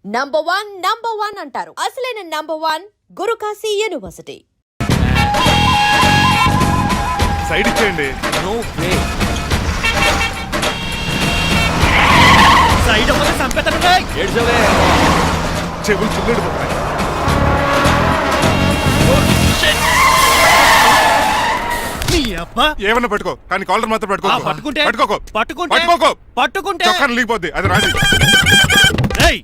Number one అంటారు. అసలైన number one Gurukashi university. Side ఇచ్చేయండి. No way. సైడ్ అవ్వక సంపేతనుగా ఏడ్చవే. చెవులు చిల్లుడు పోతాయి. నీ అబ్బా ఏమన్నా పట్టుకో, కానీ కాలర్ మాత్రం పట్టుకోకు. పట్టుకుంటే పట్టుకోకు. పట్టుకుంటే పట్టుకోకు. పట్టుకుంటే చొక్కాను లీగిపోద్ది. అది రాదు. రేయ్,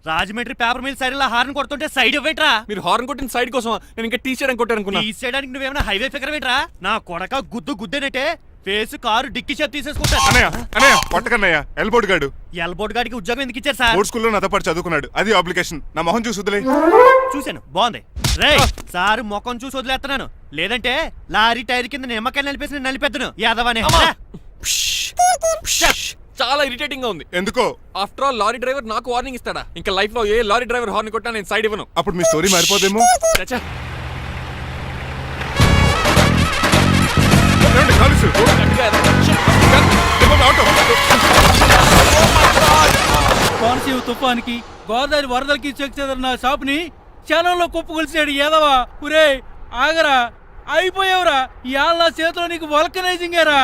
రాజమండ్రి పేపర్ మీద సైడ్ ఇలా హార్న్ కొడుతుంటే సైడ్ ఇవ్వేట్రా? మీరు హార్న్ కొట్టిన సైడ్ కోసం నేను ఇంకా టీ షర్ట్ కొట్టారనుకున్నా. తీసేయడానికి నువ్వేమైనా హైవే ఫిగర్ వేట్రా? నా కొడక గుద్దేనంటే ఫేస్ కారు డిక్కి షేప్ తీసేసుకుంటా. అన్నయ్య పట్టకన్నయ్య. ఎల్బోర్డ్ గాడు ఎల్బోర్డ్ గాడికి ఉద్యోగం ఎందుకు ఇచ్చారు సార్? బోర్డ్ స్కూల్లో నాతో పాటు చదువుకున్నాడు. అది అప్లికేషన్. నా మొహం చూసి వదిలే. చూశాను, బాగుంది. రేయ్, సార్ ముఖం చూసి వదిలేస్తున్నాను, లేదంటే లారీ టైర్ కింద నిమ్మకాయ నలిపేసి నేను నలిపేద్దును యాదవనే. చాలా ఇరిటేటింగ్ గా ఉంది. ఎందుకో? ఆఫ్టర్ ఆల్ లారీ డ్రైవర్ నాకు వార్నింగ్ ఇస్తాడా? ఇంకా లైఫ్ లో ఏ లారీ డ్రైవర్ హార్న్ కొట్టా నేను సైడ్ ఇవ్వను. అప్పుడు మీ స్టోరీ మారిపోదేమో. చచ్చా. ఏమండి, కాలుసు? గట్టిగా ఎదగ. కోనసీమ తుఫానికి గోదావరి వరదలకి చెక్ చెదరిన షాపుని క్షణంలో కుప్పగొలిసాడు ఏదవా. ఒరే ఆగరా, అయిపోయావురా. ఇవాళ నా చేతిలో నీకు వల్కనైజింగేరా.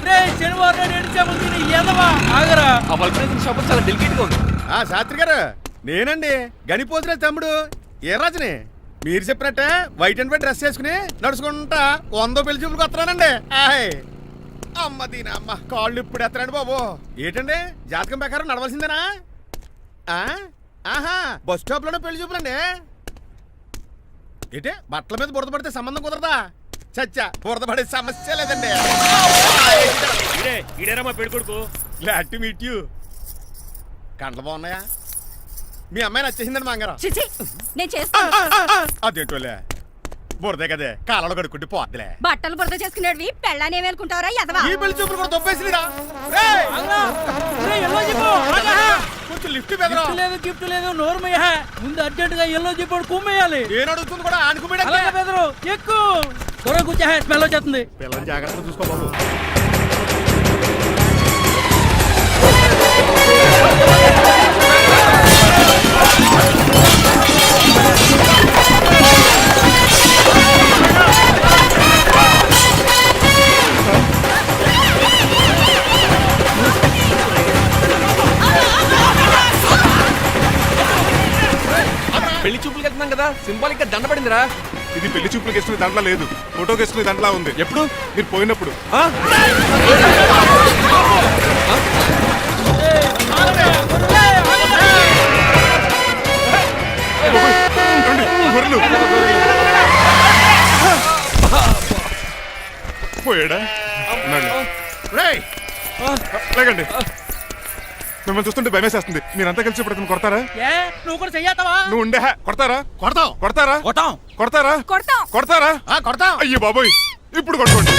రే శనివారం నాడు ఎండు చేపలు తిని ఏదవా ఆగరా. ఆ వల్కనైజింగ్ షాప్ చాలా డెలికేట్ గా ఉంది. శాస్త్రి గారు, నేనండి గనిపోతున్న తమ్ముడు ఏరాజుని. మీరు చెప్పినట్టే వైట్ అండ్ వైట్ డ్రెస్ వేసుకుని నడుచుకుంటా 100 పెళ్లి చూపులకు వస్తున్నానండి. అమ్మ దీని అమ్మ కాళ్ళు ఇప్పుడు ఎత్తరండి బాబు. ఏంటండి జాతకం ప్రకారం నడవలసిందేనా? ఆహా, బస్ స్టాప్ లోనే పెళ్లి చూపులండి. ఏంటి బట్టల మీద బురద పడితే సంబంధం కుదరదా? చచ్చా, బురద పడే సమస్య లేదండి. ఇడేరా మా పెళ్ళికొడుకు. Glad to meet you. కండ్లు బాగున్నాయా? మీ అమ్మాయి నచ్చేసిందండి మంగారం. నేను చేస్తాను. అదేంటోలే, బురదే కదే కాలంలో కడుక్కుంటే పోద్దులే. బట్టలు బురద చేసుకునేవి పెళ్ళానే వేలుకుంటావరా ఎదవా? ఈ పెళ్లి చూపులు కూడా దొబ్బేసిందిరా. కొంచెం లిఫ్ట్ బెదరా. గిఫ్ట్ లేదు నోర్మయ్య. ముందు అర్జెంట్ గా ఎల్లో చెప్పాడు కుమ్మేయాలి. నేను అడుగుతుంది కూడా ఆనుకుపోయాడు. అలాగే బెదరు ఎక్కువ త్వరగా కూర్చో, స్మెల్ వచ్చేస్తుంది. పిల్లలు జాగ్రత్తగా చూసుకో బాబు. పెళ్లి చూపులకు వెళ్తున్నాం కదా, సింబాలిక్ గా దండ పడిందిరా. ఇది పెళ్లి చూపులకు వేసుకునే దాంట్లో లేదు, ఫోటోకి వేసుకునే దాంట్లో ఉంది. ఎప్పుడు? మీరు పోయినప్పుడు. పోయాడా? లేకండి, మిమ్మల్ని చూస్తుంటే భయమేసేస్తుంది. మీరంతా కలిసి ఇప్పుడు అతను కొడతారా? నువ్వు కూడా చెయ్యతావా? నువ్వు ఉండే కొడతారా? కొడతాం కొడతారా? కొడతాం కొడతారా? కొడతాం. కొడతారా? కొడతాం. అయ్యో బాబోయ్, ఇప్పుడు కొట్టుకోండి.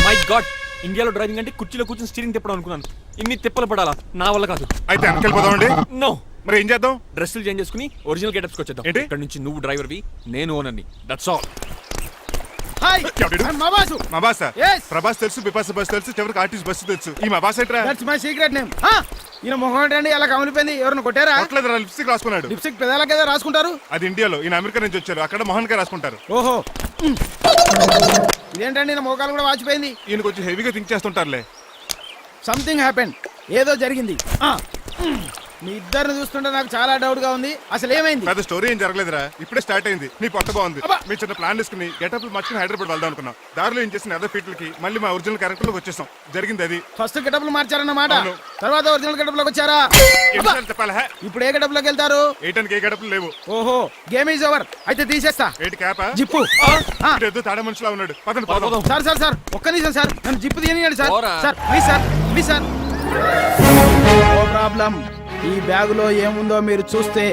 మై గాడ్, ఇండియాలో డ్రైవింగ్ అంటే కుర్చీలో కూర్చొని స్టీరింగ్ తిప్పడం అనుకున్నాను. ఇన్ని తిప్పలు పడాలా? నా వల్ల కాదు. అయితే వెనకెళ్ళిపోదామండి. నో. మరి ఏం చేద్దాం? డ్రెస్సులు చేంజ్ చేసుకుని ఒరిజినల్ గెటప్స్కి వచ్చేద్దాం. ఏంటి? ఇక్కడ నుంచి నువ్వు డ్రైవర్వి, నేను ఓనర్ని. That's all. హాయ్, ఎవడు? మా బాసు. మా బాస. Yes. ప్రభాస్ తెలుసు, బిపాస బస్ తెలుసు, చివరికి ఆర్టిస్ట్ బస్సు తెలుసు. ఈ మా బాస ఏంట్రా? That's my secret name. ఈయన మొహం ఏంటండి ఎలా కమిలిపోయింది? ఎవరిని కొట్టారా? కొట్టలేదురా, లిప్స్టిక్ రాసుకున్నాడు. లిప్స్టిక్ పెదాల కదా రాసుకుంటారు. అది ఇండియాలో, ఈయన అమెరికా నుంచి వచ్చారు. అక్కడ మోహన్ గారు రాసుకుంటారు. ఓహో, ఇదేంటండి నా మోకాలు కూడా వాచిపోయింది. ఈయన కొంచెం హెవీగా థింక్ చేస్తుంటారులే. సంథింగ్ హ్యాపెన్, ఏదో జరిగింది. మీ ఇద్దరిని చూస్తుంటే నాకు చాలా డౌట్ గా ఉంది. అసలు ఏమైంది? పెద్ద స్టోరీ ఏం జరగలేదురా, ఇప్పుడే స్టార్ట్ అయింది. నీ పొట్ట బాగుంది. అబ్బా. మీ చిన్న ప్లాన్ వేసుకుని గెటప్లు మార్చుకుని హైదరాబాద్ వెళ్దాం అనుకున్నాం. దారిలో ఏం చేసిన అదర్ ఫీట్లకి మళ్ళీ మా ఒరిజినల్ క్యారెక్టర్ లోకి వచ్చేసాం. జరిగింది అది. ఫస్ట్ గెటప్లు మార్చారన్నమాట. అవును. తర్వాత ఒరిజినల్ గెటప్ లోకి వచ్చారా? ఎన్నిసార్లు చెప్పాలా? ఇప్పుడు ఏ గెటప్ లోకి వెళ్తారు? ఏటానికి ఏ గెటప్లు లేవు. ఓహో, గేమ్ ఈజ్ ఓవర్. అయితే తీసేస్తా. ఏటి క్యాపా? జిప్పు. ఎద్దు తాడే మనుషులా ఉన్నాడు. పదండి పోదాం. సార్ సార్ సార్, ఒక్క నిమిషం సార్, నన్ను జిప్పు తీయనియండి సార్. పోరా. Sir please sir, please sir. No problem. ఈ బ్యాగులో ఏముందో మీరు చూస్తే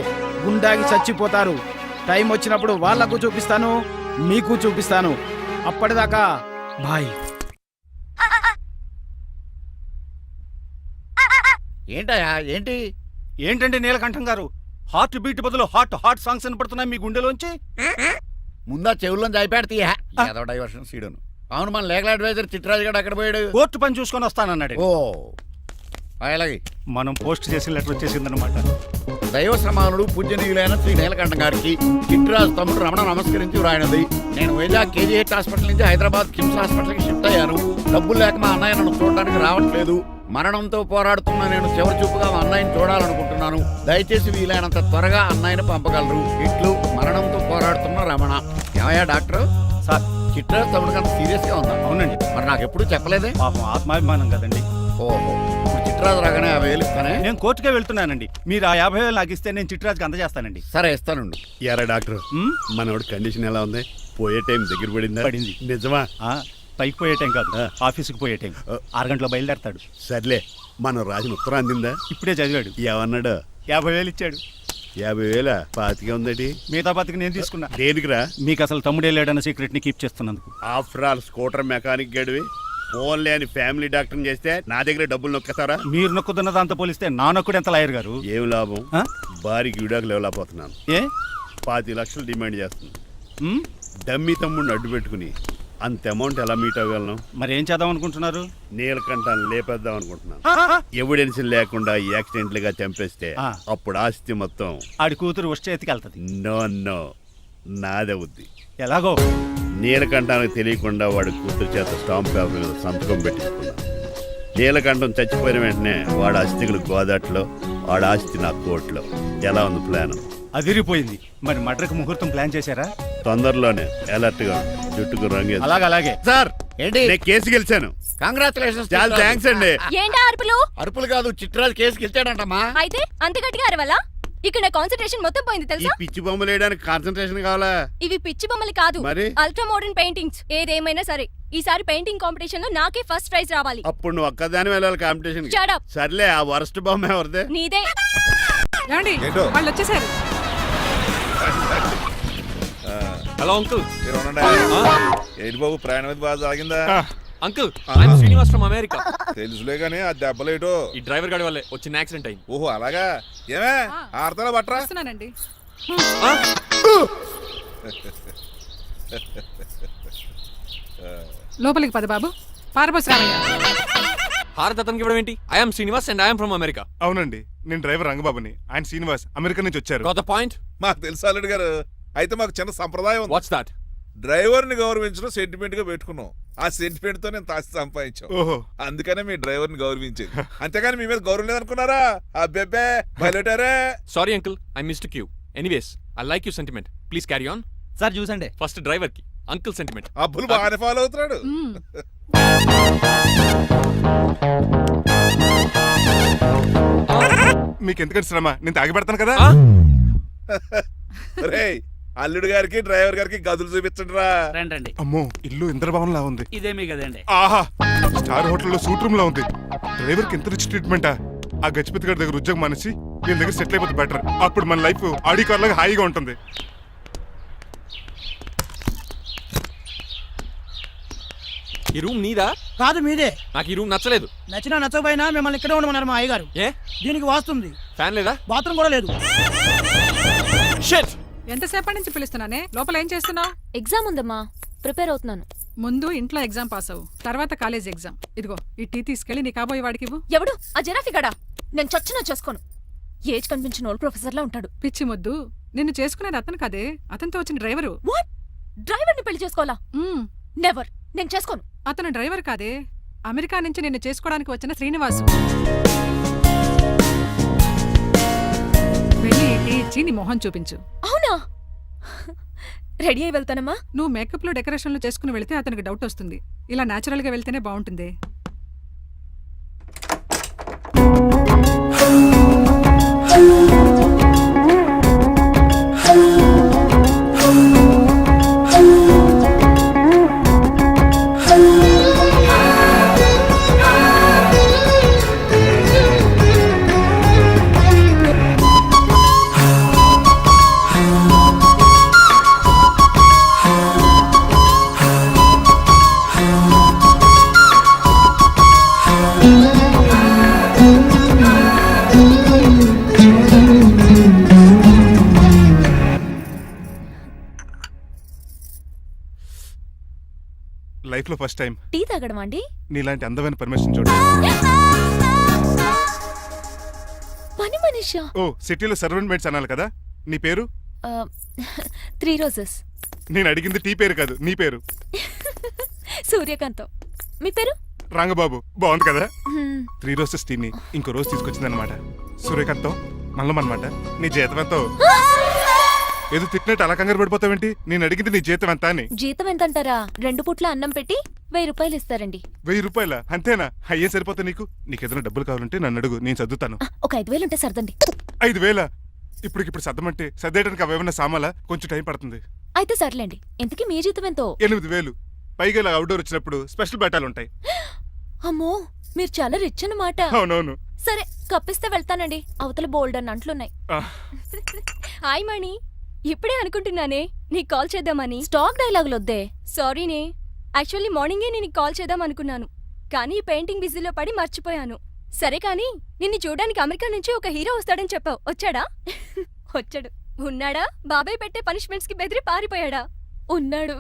గుండాకి చచ్చిపోతారు. టైం వచ్చినప్పుడు వాళ్లకు చూపిస్తాను, మీకు చూపిస్తాను. అప్పటిదాకా బాయ్. ఏంటయ్యా ఏంటి? ఏంటంటే నీలకంఠం గారు, హార్ట్ బీట్ బదులు హాట్ సాంగ్స్ వినపడుతున్నాయి మీ గుండెలోంచి. ముందా చెవుల్లో జాయిపాడు తీయ ఏదో డైవర్షన్ సీడును. అవును, మన లీగల్ అడ్వైజర్ చిట్రాజు గారు అక్కడ పోయాడు. కోర్టు పని చూసుకొని వస్తానన్నాడు. ఓ అలాగే. మనం పోస్ట్ చేసిన లెటర్ వచ్చేసిందనమాట. దైవ సమానుడు పూజనీయులైన శ్రీ నీలకంఠ గారికి చిట్రాజు తమ్ముడు రమణ నమస్కరించి వ్రాయినది. నేను వైజాగ్ కేజీహెచ్ హాస్పిటల్ నుంచి హైదరాబాద్ కిమ్స్ హాస్పిటల్కి షిఫ్ట్ అయ్యాను. డబ్బులు లేక మా అన్నయ్య నన్ను చూడడానికి రావట్లేదు. మరణంతో పోరాడుతున్న నేను చివరి చూపుగా మా అన్నయ్యని చూడాలనుకుంటున్నాను. దయచేసి వీలైనంత త్వరగా అన్నయ్యని పంపగలరు. ఇట్లు మరణంతో పోరాడుతున్న రమణ. ఏమయ్యా డాక్టర్? సార్, చిట్రాజు తమ్ముడు కంత సీరియస్ గా ఉందా? అవునండి. మరి నాకు ఎప్పుడు చెప్పలేదే? పాపం ఆత్మాభిమానం కదండి. ఓహో, ఇప్పుడు చిట్రాజు రాగానే 50,000 ఇస్తానే. నేను కోర్టుకే వెళ్తున్నానండి. మీరు ఆ 50,000 నాకు ఇస్తే నేను చిట్రాజుకి అందజేస్తానండి. సరే ఇస్తానండి. ఎరా డాక్టర్, మనోడి కండిషన్ ఎలా ఉంది? పోయే టైం దగ్గర పడిందా? పడింది. నిజమా? పైకి పోయే టైం కాదు, ఆఫీస్కి పోయే టైం. 6 గంటలో బయలుదేరతాడు. సర్లే, మనం రాసిన ఉత్తరం అందిందా? ఇప్పుడే చదివాడు. ఏమన్నాడు? 50,000 ఇచ్చాడు. 50,000 పాతికే ఉందటి. మిగతా బతికి నేను తీసుకున్నా. దేనికిరా? మీకు అసలు తమ్ముడే లేడన్న సీక్రెట్ ని కీప్ చేస్తున్నందుకు. ఆఫ్టర్ ఆల్ స్కూటర్ మెకానిక్ గడివి ఫోన్ లేని ఫ్యామిలీ డాక్టర్ చేస్తే నా దగ్గర డబ్బులు నొక్కేస్తారా? మీరు నొక్కుతున్న దాంతో పోలిస్తే నా నొక్కుడు ఎంత లాయర్ గారు? ఏం లాభం? ఆ? భారీకి విడాకులు ఇవ్వలేకపోతున్నాను. ఏ 25 లక్షలు డిమాండ్ చేస్తుంది. ఉమ్? డమ్మి తమ్ముడిని అడ్డు పెట్టుకుని అంత అమౌంట్ ఎలా మీట్ అవ్వగలను? మరి ఏం చేద్దాం అనుకుంటున్నారు? నీలకంఠాన్ని లేపేద్దాం అనుకుంటున్నాను. ఎవిడెన్స్ లేకుండా యాక్సిడెంట్లుగా చంపేస్తే ఆ. అప్పుడు ఆస్తి మొత్తం ఆడి కూతురు వచ్చే ఎత్తికెళ్తది. No no, నాదవుద్ది. ఎలాగో నీలకంఠానికి తెలియకుండా వాడి కూతురు చేత స్టాంప్ పేపర్ మీద సంతకం పెట్టించుకున్నాను. నీలకంఠం చచ్చిపోయిన వెంటనే వాడి అస్థికులు గోదాట్లో, వాడి ఆస్తి నా కోర్టులో. ఎలా ఉంది ప్లాన్? అదిరిపోయింది. మరి మడ్రకు ముహూర్తం ప్లాన్ చేశారా? తొందరలోనే అలర్ట్ గా జుట్టుకు రంగు. అలాగే. సార్ ఏంటి? నేను కేసు గెలిచాను. కంగ్రాచులేషన్స్. చాలా థ్యాంక్స్ అండి. ఏంటా అరుపులు? అరుపులు కాదు, చిట్రాజు కేసుకి ఇచ్చాడంటమ్మా. అయితే అంత గట్టిగా అరవాలా? ఇక్కడ నా కాన్సంట్రేషన్ మొత్తం పోయింది ఈ తెలుసా? పిచ్చి బొమ్మలు వేయడానికి కాన్సన్ట్రేషన్ కావాలా? ఇవి పిచ్చి బొమ్మలు కాదు, మరి? Ultra modern paintings. ఏదేమైనా సరే ఈసారి పెయింటింగ్ కాంపిటీషన్ లో నాకే ఫస్ట్ ప్రైజ్ రావాలి. అప్పుడు నువ్వు ఒక్కదాని వెళ్ళాలి కాంపిటీషన్. Shut up. సర్లే, ఆ వరస్ట్ బొమ్మ ఎవరిదే? నీదే. వాళ్ళు వచ్చేసారు. Hello uncle. ఏంటి బాబు, ప్రయాణం అయితే బాగా సాగిందా? Uncle, I'm Srinivas from America. తెలుసులే గానీ ఆ దెబ్బలేటో. ఈ డ్రైవర్ గాడి వల్లే వచ్చిన యాక్సిడెంట్ అయింది. ఓహో అలాగా. ఏమే ఆడతారా బట్రా? వస్తున్నానండి. లోపలికి పద బాబు. పారబోసి రావయ్యా. భారత్ అతనికి ఇవ్వడం ఏంటి? I'm Srinivas and I'm from America. అవునండి, నేను డ్రైవర్ రంగబాబుని. ఆయన శ్రీనివాస్ అమెరికా నుంచి వచ్చారు. Got the point? మాకు తెలుసు అల్లుడు గారు. అయితే మాకు చిన్న సంప్రదాయం ఉంది. What's that? డ్రైవర్ ని గౌరవించడం సెంటిమెంట్ గా పెట్టుకున్నాం. ఆ సెంటిమెంట్ తో నేను తాసి సంపాదించాం. ఓహో, అందుకనే మీ డ్రైవర్ ని గౌరవించేది. అంతేగాని మీ మీద గౌరవం లేదనుకున్నారా? అబ్బెబ్బే బయలుటారే. Sorry uncle, I missed you. Anyways, I like you sentiment. Please carry on. Sir చూసండి. ఫస్ట్ డ్రైవర్ కి అంకుల్ సెంటిమెంట్. అబ్బులు బాగానే ఫాలో అవుతున్నాడు. మీకు ఎందుకంటే శ్రమ, నేను తాగి పెడతాను కదా. రేయ్, అల్లుడు గారికి డ్రైవర్ గారికి గదులు చూపించండి రా. రండి. అమ్మో, ఇల్లు ఇంద్రభవన్లా ఉంది. ఇదేమీ కదండి. ఆహా, స్టార్ హోటల్లో సూట్ రూమ్ లా ఉంది. డ్రైవర్ కి ఎంత రిచ్ ట్రీట్మెంటా. ఆ గజపతి గారి దగ్గర ఉద్యోగం మానేసి వీళ్ళ దగ్గర సెటిల్ అయిపోతే బెటర్. అప్పుడు మన లైఫ్ ఆడి కార్ లాగా హాయిగా ఉంటుంది. ఈ రూమ్ నీదా? కాదు మీదే. నాకు ఈ రూమ్ నచ్చలేదు. నచ్చినా నచ్చకపోయినా మిమ్మల్ని ఇక్కడే ఉండమన్నారు మా అయ్యగారు. ఏ దీనికి వాస్తుంది. ఫ్యాన్ లేదా? బాత్రూమ్ కూడా లేదు. షిట్. ఎంతసేపటి నుంచి పిలుస్తున్నానే? లోపల ఏం చేస్తున్నావు? ఎగ్జామ్ ఉందమ్మా, ప్రిపేర్ అవుతున్నాను. ముందు ఇంట్లో ఎగ్జామ్ పాస్ అవ్వు, తర్వాత కాలేజ్ ఎగ్జామ్. ఇదిగో ఈ టీ తీసుకెళ్లి నీ కాబోయే వాడికి ఇవ్వు. ఎవడు ఆ జరాఫీ గడా? నేను చచ్చినా చేసుకోను. ఏజ్ కనిపించిన ఓల్డ్ ప్రొఫెసర్ లా ఉంటాడు. పిచ్చి మొద్దు, నిన్ను చేసుకునేది అతను కాదే, అతనితో వచ్చిన డ్రైవరు. వాట్? డ్రైవర్ ని పెళ్లి చేసుకోవాలా? మ్మ్. నెవర్. నేను చేసుకోను. అతను డ్రైవర్ కాదే, అమెరికా నుంచి నిన్ను చేసుకోవడానికి వచ్చిన శ్రీనివాసు. వెళ్ళి టీ ఇచ్చి నీ మొహం చూపించు. అవునా? రెడీ అయి వెళ్తానమ్మా. నువ్వు మేకప్ లో డెకరేషన్లు చేసుకుని వెళితే అతనికి డౌట్ వస్తుంది. ఇలా నేచురల్ గా వెళ్తేనే బాగుంటుంది. లైఫ్ లో ఫస్ట్ టైం టీ తాగడం అండి? నీలాంటి అందమైన పర్మిషన్ చూడు. పని మనిషా? ఓ సిటీలో సర్వెంట్ మేట్స్ అనాలి కదా. నీ పేరు? 3 రోజెస్. నేను అడిగింది టీ పేరు కాదు, నీ పేరు. సూర్యకాంతం. మీ పేరు? రంగబాబు. బాగుంది కదా. 3 రోజెస్ టీని ఇంకో రోజు తీసుకొచ్చింది అనమాట. సూర్యకాంతం మల్లం అనమాట. నీ జీతం ఎంతో? ఏదో తిట్టినట్టు అలా కంగారు పడిపోతావేంటి? నేను అడిగింది నీ జీతం ఎంత అని. జీతం ఎంత అంటారా? 2 పూట్ల అన్నం పెట్టి 1000 రూపాయలు ఇస్తారండి. 1000 రూపాయల? అంతేనా? అయ్యే సరిపోతా నీకు. నీకేదైనా డబ్బులు కావాలంటే నన్ను అడుగు, నేను చదువుతాను. ఒక 5000 ఉంటే సర్దండి. 5000? ఇప్పటికిప్పుడు సర్దమంటే సర్దేయడానికి అవేమన్నా సామాలా? కొంచెం టైం పడుతుంది. అయితే సర్లేండి. ఇంతకీ మీ జీతం ఎంతో? 8000. పైగా ఇలా అవుట్డోర్ వచ్చినప్పుడు స్పెషల్ బట్టాలు ఉంటాయి. అమ్మో, మీరు చాలా రిచ్ అన్నమాట. అవునవును. సరే, కప్పిస్తే వెళ్తానండి. అవతల బోల్డ్ అన్న అంట్లున్నాయి. హాయ్ మణి, ఇప్పుడే అనుకుంటున్నానే నీకు కాల్ చేద్దామని. స్టాక్ డైలాగులు వద్దే. సారీనే, యాక్చువల్లీ మార్నింగే నేను కాల్ చేద్దాం అనుకున్నాను, కానీ పెయింటింగ్ బిజీలో పడి మర్చిపోయాను. సరే కానీ నిన్ను చూడడానికి అమెరికా నుంచి ఒక హీరో వస్తాడని చెప్పావు, వచ్చాడా? వచ్చాడు. ఉన్నాడా? బాబాయ్ పెట్టే పనిష్మెంట్స్ కి బెదిరి పారిపోయాడా? ఉన్నాడు.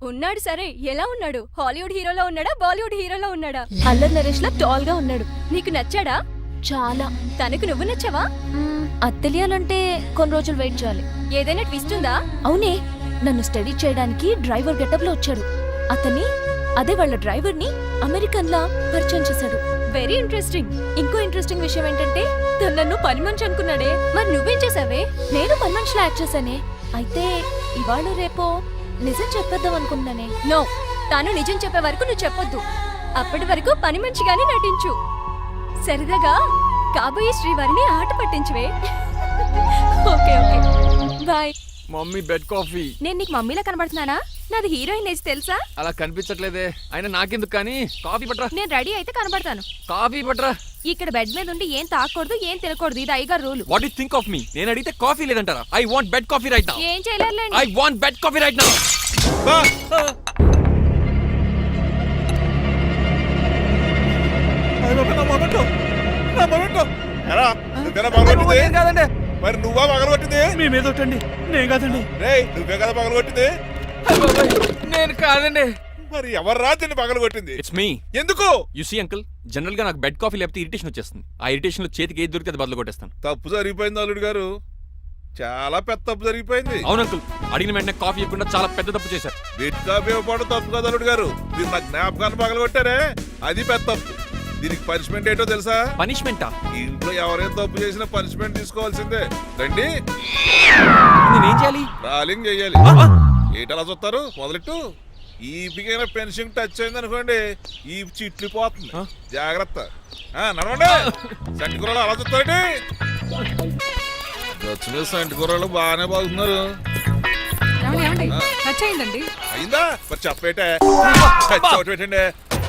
ఉన్నాడు. సరే, ఎలా ఉన్నాడు? హాలీవుడ్ హీరోలో ఉన్నాడా, బాలీవుడ్ హీరోలో ఉన్నాడా? అల్లరి నరేష్ లా టాల్ గా ఉన్నాడు. నీకు నచ్చాడా? చాలా. తనకు నువ్వు నచ్చావా? అది తెలియాలంటే కొన్ని రోజులు వెయిట్ చేయాలి. ఏదైనా ట్విస్ట్ ఉందా? అవునే, నన్ను స్టడీ చేయడానికి డ్రైవర్ గెటప్ లో వచ్చాడు. అదే వాళ్ళ డ్రైవర్ ని అమెరికన్ లా పరిచయం చేశాడు. Very interesting. ఇంకో ఇంట్రెస్టింగ్ విషయం ఏంటంటే తను నన్ను పని మనిషి అనుకున్నాడే. మరి నువ్వేం చేసావే? నేను పని మనిషిలా యాక్ట్ చేశానే. అయితే ఇవాళ రేపో నిజం చెప్పేద్దాం అనుకున్నానే. నో, తాను నిజం చెప్పే వరకు నువ్వు చెప్పొద్దు. అప్పటి వరకు పని మనిషిగానే నటించు. సరదాగా కాబోయే శ్రీవారిని ఆట పట్టించువే. Okay okay, bye. Mummy bed coffee. నేను నీకు మమ్మీలా కనబడుతున్నానా? నాది హీరోయిన్ ఏజ్ తెలుసా? అలా కనిపించట్లేదే. అయినా నాకెందుకు కానీ. కాఫీ పట్రా. నేను రెడీ అయితే కనబడతాను. కాఫీ పట్రా. ఇక్కడ బెడ్ మీద ఉండి ఏం తాకూడదు, ఏం తినకూడదు. ఇది అయ్యగారు rule. What you think of me? నేను అడిగితే కాఫీ లేదంటారా? I want bed coffee right now. ఏం చేయలేరులేండి. I want bed coffee right now. కాదండి, మరి నువ్వా పగలగొట్టింది? మీ మీద ఒకటండి, నేను కాదండి. రేయ్, నువ్వే కదా పగలగొట్టింది? నేను కాదండి. మరి ఎవరు రాత్రి పగలగొట్టింది? It's me. ఎందుకు? యు సీ అంకుల్, జనరల్ గా నాకు బెడ్ కాఫీ లేకపోతే ఇరిటేషన్ వచ్చేస్తుంది. ఆ ఇరిటేషన్ లో చేతికి ఏది దొరికితే అది బదులు కొట్టేస్తాను. తప్పు జరిగిపోయింది అల్లుడు గారు, చాలా పెద్ద తప్పు జరిగిపోయింది. అవును అంకుల్, అడిగిన వెంటనే కాఫీ ఇవ్వకుండా చాలా పెద్ద తప్పు చేశారు. బెడ్ కాఫీ ఇవ్వడం తప్పు కదా అల్లుడు గారు, మీరు నా జ్ఞాపకాన్ని పగలగొట్టారే, అది పెద్ద తప్పు. దీనికి పనిష్మెంట్ ఏంటో తెలుసా? పనిష్మెంటా? ఇంట్లో ఎవరైనా తప్పు చేసినా పనిష్మెంట్ తీసుకోవాల్సిందే. రండి. నేనేం చేయాలి? రాలింగ్ చెయ్యాలి. ఏంటలా చూస్తారు? మొదలెట్టు. ఈ బిగిన పెన్షన్ టచ్ అయింది అనుకోండి, ఈ చిట్లు పోతుంది. జాగ్రత్త. నడవండి. సంటి కూరలు అలా చూస్తారండి. వచ్చిన సంటి కూరలు బాగానే బాగుతున్నారు. టచ్ అయిందండి. అయిందా? మరి చెప్పేటే పెట్టండి.